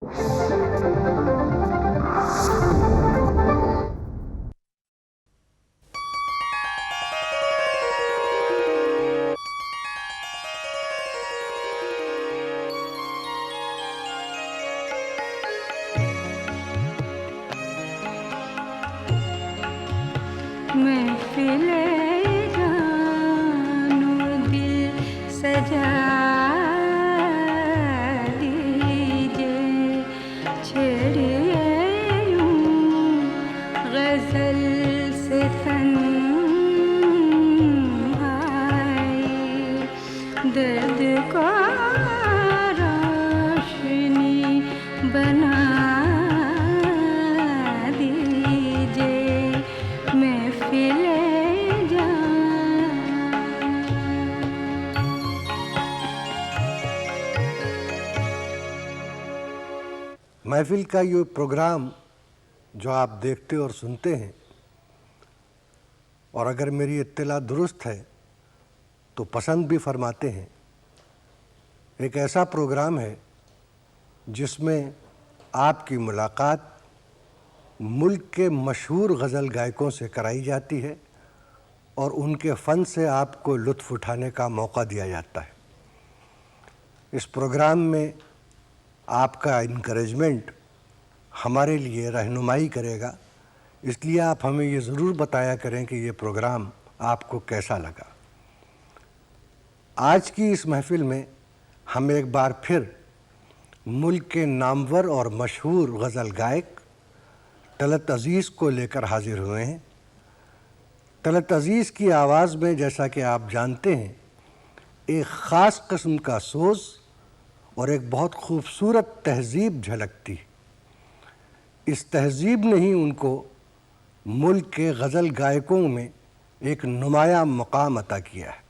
महफिले जानू दिल सजा दीजिए, छेड़िए यूं गज़ल से तन्हाई, दर्द को रोशनी बना महफिल का ये प्रोग्राम जो आप देखते और सुनते हैं, और अगर मेरी इत्तला दुरुस्त है तो पसंद भी फरमाते हैं, एक ऐसा प्रोग्राम है जिसमें आपकी मुलाकात मुल्क के मशहूर गज़ल गायकों से कराई जाती है और उनके फ़न से आपको लुत्फ़ उठाने का मौका दिया जाता है। इस प्रोग्राम में आपका इनकरेजमेंट हमारे लिए रहनुमाई करेगा, इसलिए आप हमें ये ज़रूर बताया करें कि ये प्रोग्राम आपको कैसा लगा। आज की इस महफ़िल में हम एक बार फिर मुल्क के नामवर और मशहूर गज़ल गायक तलत अज़ीज़ को लेकर हाज़िर हुए हैं। तलत अज़ीज़ की आवाज़ में, जैसा कि आप जानते हैं, एक ख़ास किस्म का सोज़ और एक बहुत खूबसूरत तहज़ीब झलकती है। इस तहज़ीब ने ही उनको मुल्क के गज़ल गायकों में एक नुमाया मकाम अता किया है।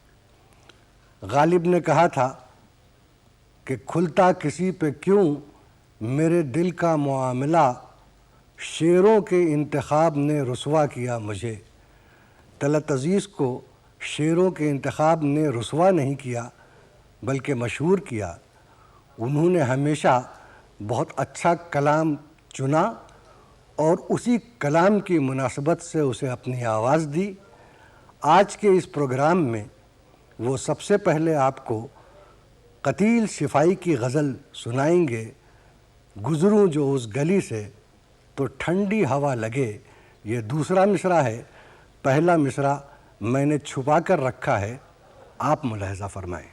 गालिब ने कहा था कि खुलता किसी पे क्यों मेरे दिल का मुआमला, शेरों के इंतखाब ने रुसवा किया मुझे। तलत अज़ीज़ को शेरों के इंतखाब ने रुसवा नहीं किया बल्कि मशहूर किया। उन्होंने हमेशा बहुत अच्छा कलाम चुना और उसी कलाम की मुनासबत से उसे अपनी आवाज़ दी। आज के इस प्रोग्राम में वो सबसे पहले आपको कतील शिफाई की गज़ल सुनाएंगे, गुज़रूं जो उस गली से तो ठंडी हवा लगे। ये दूसरा मिसरा है, पहला मिसरा मैंने छुपा कर रखा है, आप मुलाहज़ा फरमाएं।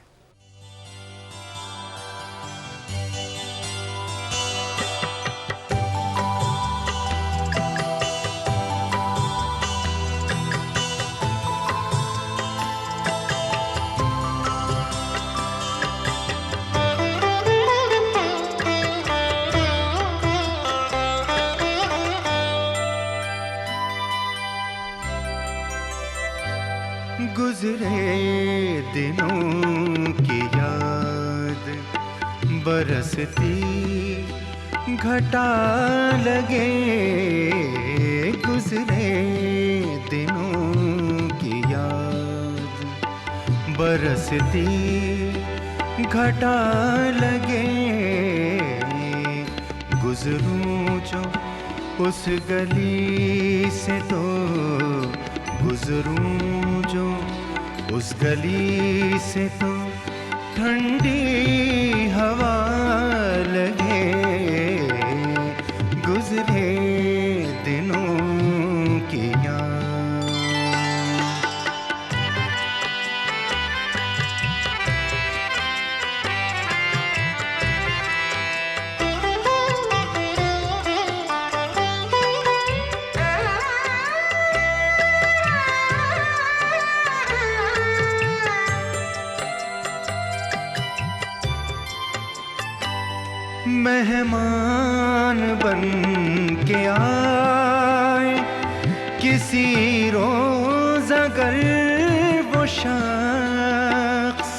गुज़रे दिनों की याद बरसती घटा लगे, गुज़रे दिनों की याद बरसती घटा लगे। गुज़रूं जो उस गली से तो गुज़रूं जो उस गली से तो ठंडी हवा लगे। गुज़रे दिनों की याद। मेहमान बन के आए किसी रोज़ अगर वो शख्स,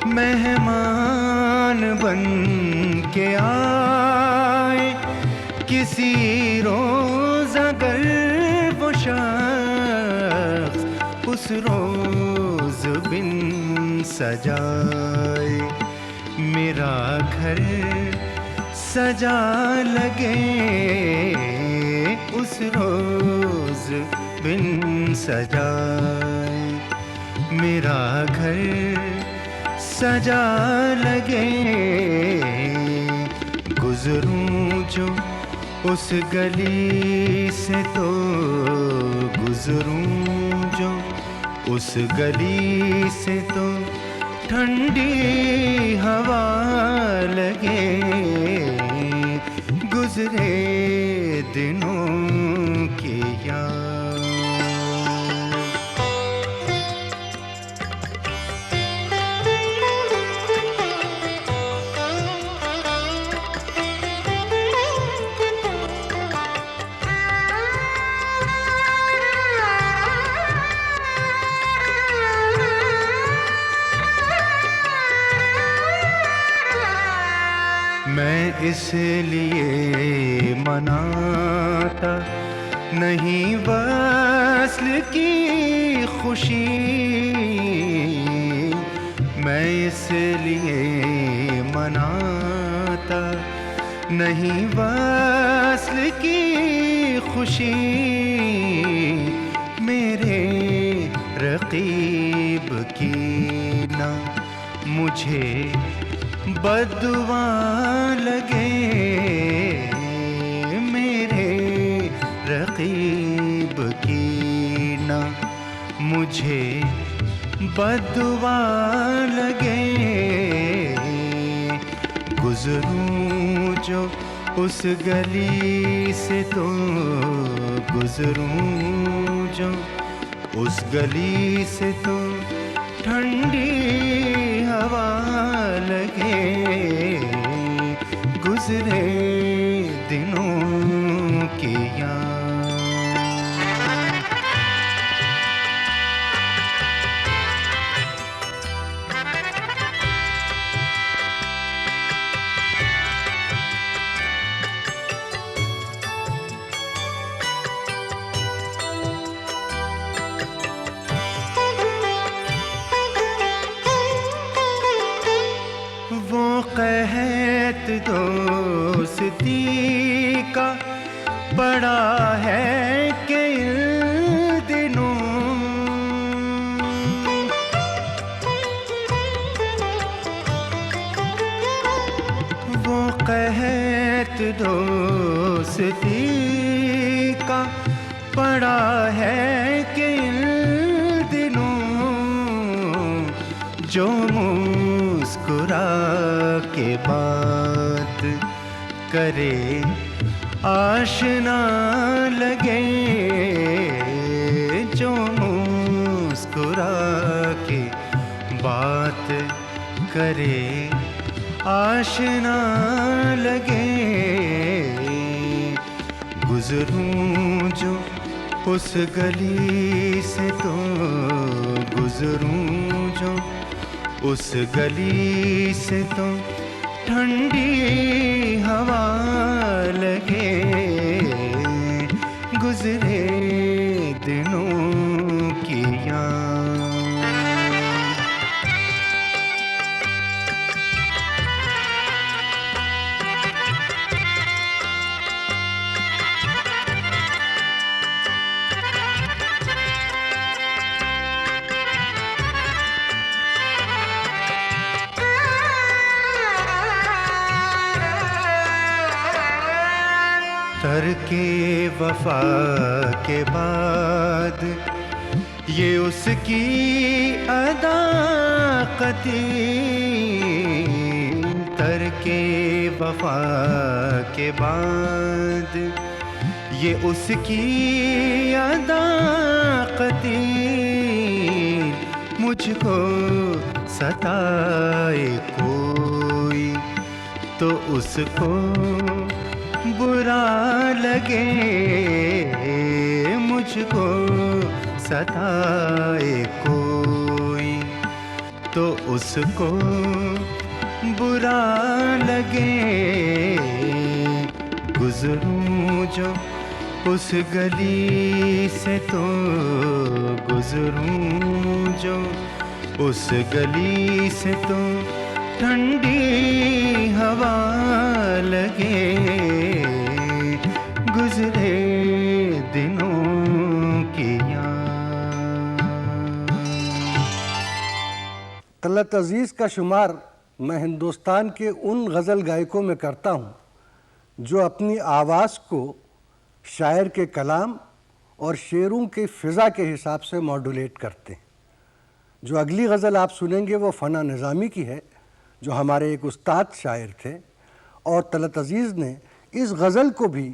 मेहमान बन के आए किसी रोज़ अगर वो शख्स, उस रोज़ बिन सजाए, मेरा घर सजा लगे उस रोज बिन सजाए, मेरा घर सजा लगे। गुजरूं जो उस गली से तो गुजरूं जो उस गली से तो ठंडी हवा लगे, गुजरे दिनों की याद। मैं इसलिए मनाता नहीं वस्ल की खुशी, मैं इसलिए मनाता नहीं वस्ल की खुशी, मेरे रकीब की ना मुझे बद्दुआ लगे, मेरे रकीब की ना मुझे बद्दुआ लगे। गुजरूं जो उस गली से तो गुजरूं जो उस गली से तो ठंडी हवा लगे, गुजरे दिनों की याद। वो कहत दोस्ती का बड़ा है कि इन दिनों, वो कहत दोस्ती का बड़ा है कि इन दिनों, जो मुस्कुरा के बात करे आशना लगे, जो मुस्कुरा के बात करे आशना लगे। गुजरूं जो उस गली से तो गुजरूं जो उस गली से तो ठंडी हवा लगे, गुजरे दिनों की याद। तरके वफा के बाद ये उसकी अदाकती, तरके वफा के बाद ये उसकी अदाकती, मुझको सताए कोई तो उसको बुरा लगे, मुझको सताए कोई तो उसको बुरा लगे। गुजरूं जो उस गली से तो गुजरूं जो उस गली से तो ठंडी हवा लगे, गुजरे दिनों की याद। तलत अज़ीज़ का शुमार मैं हिंदुस्तान के उन गज़ल गायकों में करता हूँ जो अपनी आवाज़ को शायर के कलाम और शेरों की फ़िज़ा के हिसाब से मॉड्यूलेट करते हैं। जो अगली गज़ल आप सुनेंगे वो फ़ना निज़ामी की है, जो हमारे एक उस्ताद शायर थे, और तलत अज़ीज़ ने इस गज़ल को भी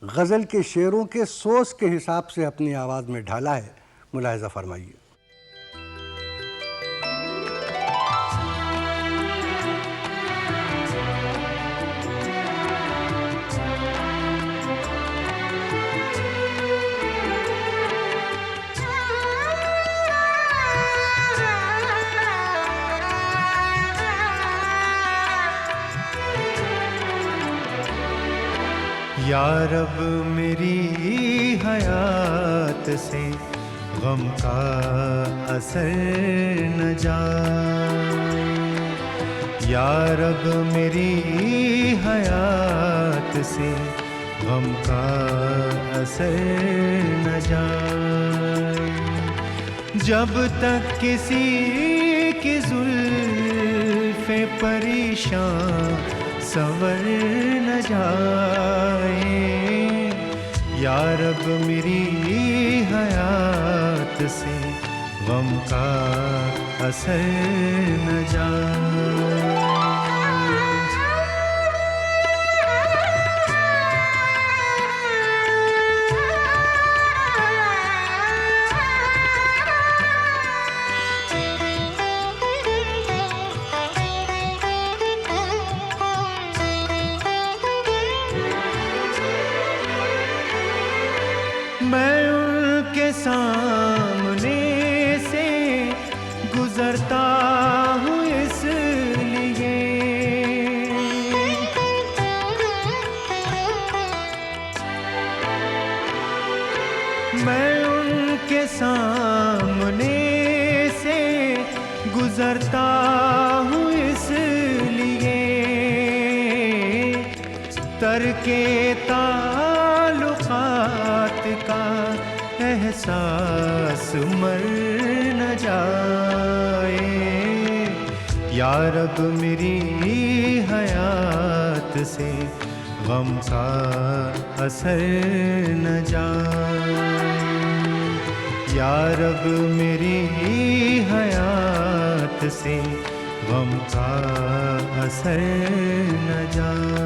गज़ल के शेरों के सोच के हिसाब से अपनी आवाज़ में ढाला है। मुलाहिज़ा फरमाइए। या रब मेरी हयात से गम का असर न जाए, या रब मेरी हयात से गम का असर न जाए। जब तक किसी की जुल्फ़े परेशान संवर न जाए, या रब मेरी हयात से गम का असर न जाए। मैं उनके सामने से गुजरता हूँ इसलिए, मैं उनके सामने से गुजरता हूँ इसलिए, तरके ताल्लुकात का एहसास मर न जाए, या रब मेरी हयात से गम का असर न जाए, या रब मेरी हयात से गम का असर न जाए।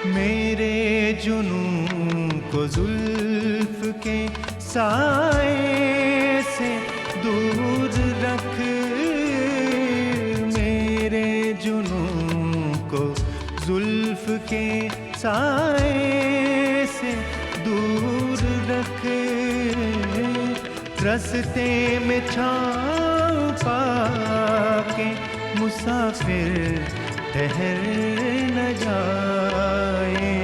मेरे जुनून को जुल्फ के साए से दूर रख, मेरे जुनून को जुल्फ के साए से दूर रख, रस्ते में छाँव पाके मुसाफिर ठहर न जाए,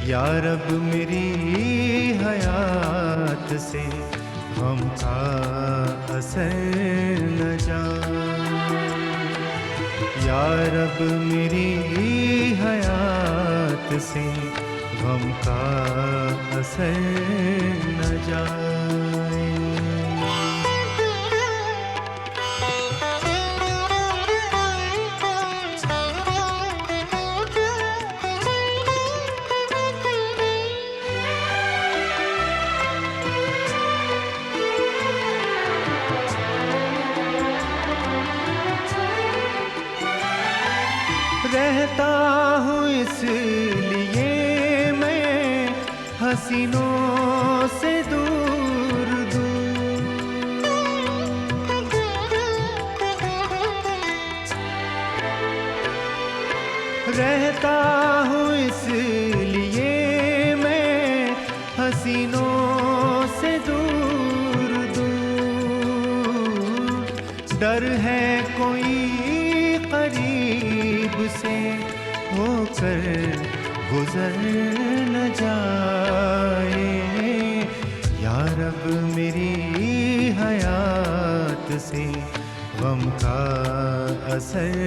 या रब मेरी हयात से गम का असर न जाए, या रब मेरी हयात से गम का असर न जाए। रहता हूँ इसलिए मैं हसीनों से दूर दूर, सीनों से दूर दूर, डर है कोई करीब से होकर गुजर न जाए। या रब मेरी हयात से गम का असर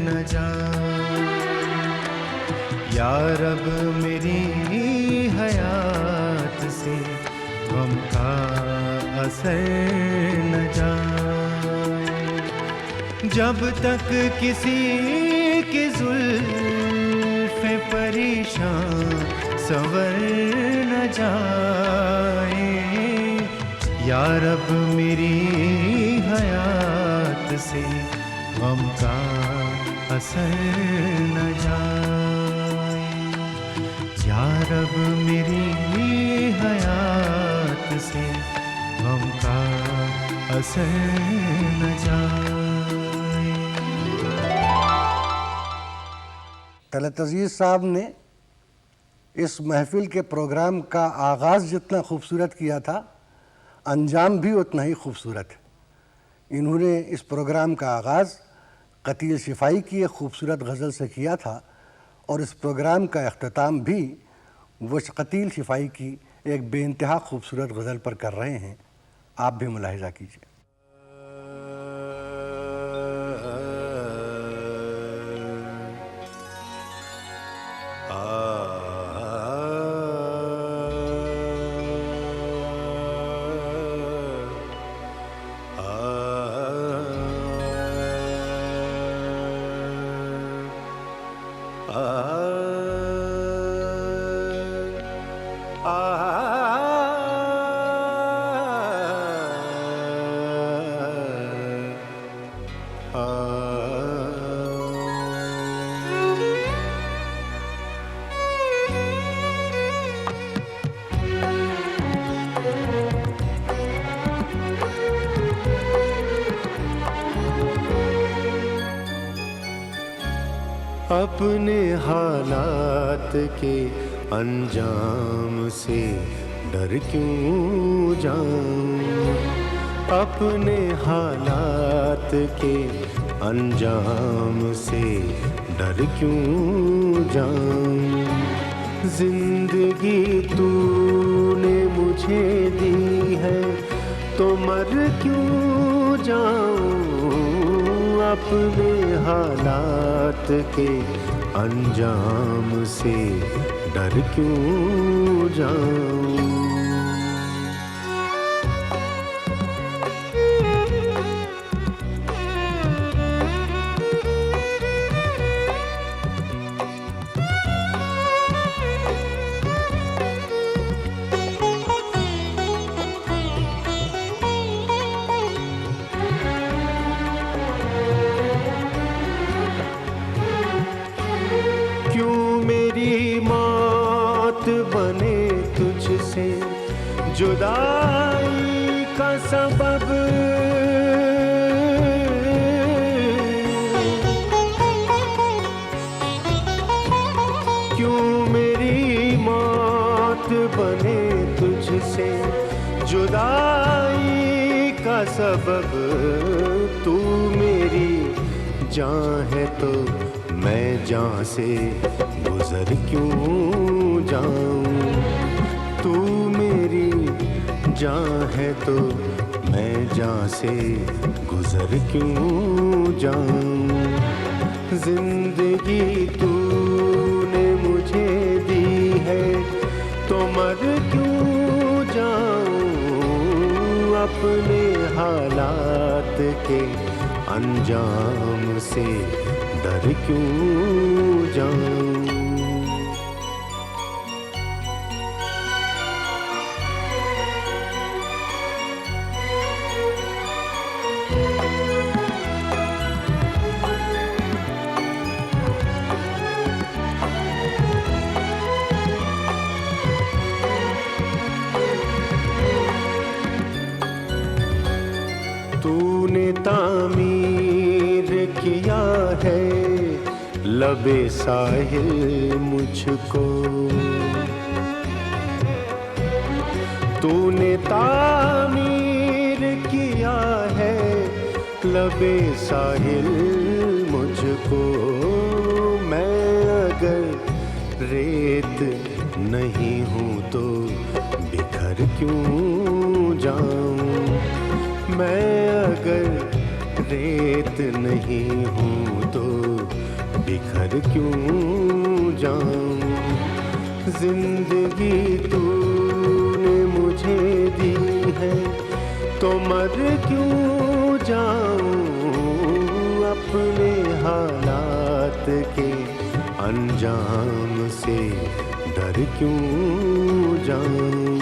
न जाए। या रब मेरी हयात से गम का असर न जाए। जब तक किसी की जुल्फ़े परेशान संवर न जाए। या रब मेरी हयात से गम का असर न जाए। या रब मेरी हयात से गम का असर न जाए। तलत अज़ीज़ साहब ने इस महफ़िल के प्रोग्राम का आगाज़ जितना खूबसूरत किया था, अंजाम भी उतना ही खूबसूरत है। इन्होंने इस प्रोग्राम का आगाज़ क़तील शिफ़ाई की एक खूबसूरत गज़ल से किया था और इस प्रोग्राम का अख्ताम भी वो क़तील शिफ़ाई की एक बेइंतहा खूबसूरत गज़ल पर कर रहे हैं। आप भी मुलाहिज़ा कीजिए। अपने हालात के अंजाम से डर क्यों जाऊं। अपने हालात के अंजाम से डर क्यों जाऊं। जिंदगी तूने मुझे दी है तो मर क्यों जाऊं। अपने हालात के अंजाम से डर क्यों जाऊं। बने तुझसे जुदाई का सबब। क्यों मेरी मौत बने तुझसे जुदाई का सबब। तू मेरी जान है तो मैं जान से गुजर क्यों जाऊं। तू मेरी जान है तो मैं जान से गुजर क्यों जाऊं। जिंदगी तूने मुझे दी है तो मर क्यों जाऊं। अपने हालात के अंजाम से डर क्यों जाऊं। तूने तामीर किया है लबे साहिल मुझको। तूने तामीर किया है लबे साहिल मुझको। मैं अगर रेत नहीं हूँ तो बिखर क्यों जाऊं। मैं अगर रेत नहीं हूँ तो बिखर क्यों जाऊं। जिंदगी तूने मुझे दी है तो मर क्यों जाऊं। अपने हालात के अंजाम से डर क्यों जाऊं।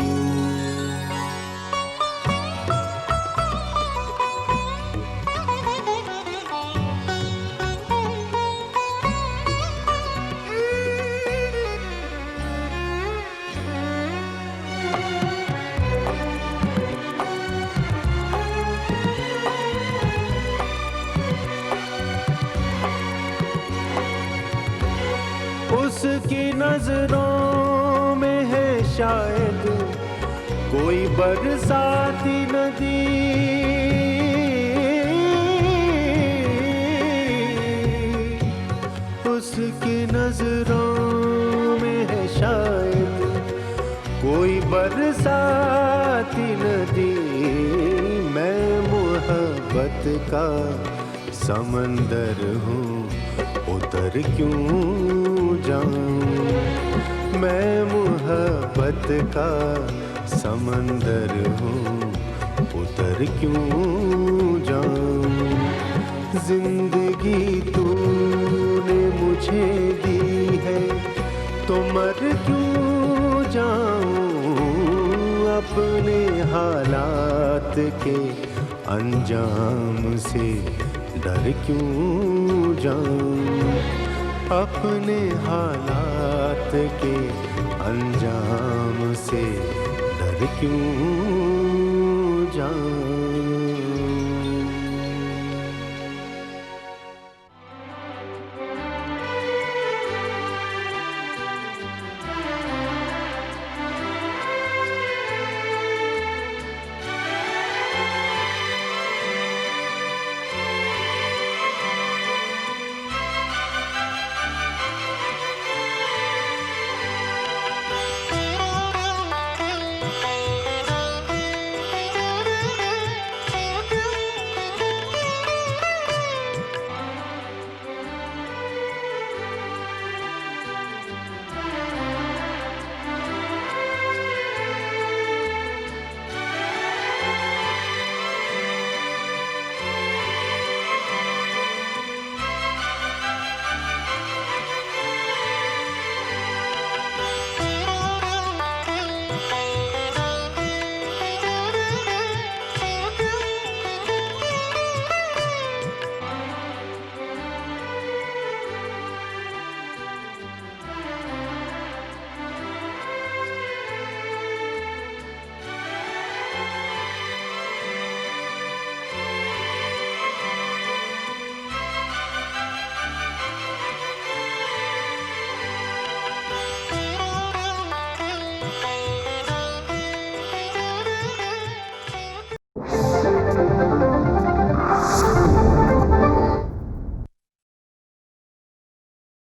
उसकी नजरों में है शायद कोई बरसाती नदी। उसकी नजरों में है शायद कोई बरसाती नदी। मैं मोहब्बत का समंदर हूँ उतर क्यों जाऊं। मैं मोहब्बत का समंदर हूँ उतर क्यों जाऊं। जिंदगी तूने मुझे दी है तो मर क्यों जाऊं। अपने हालात के अंजाम से डर क्यों जाऊं। अपने हालात के अंजाम से डर क्यों जाऊं।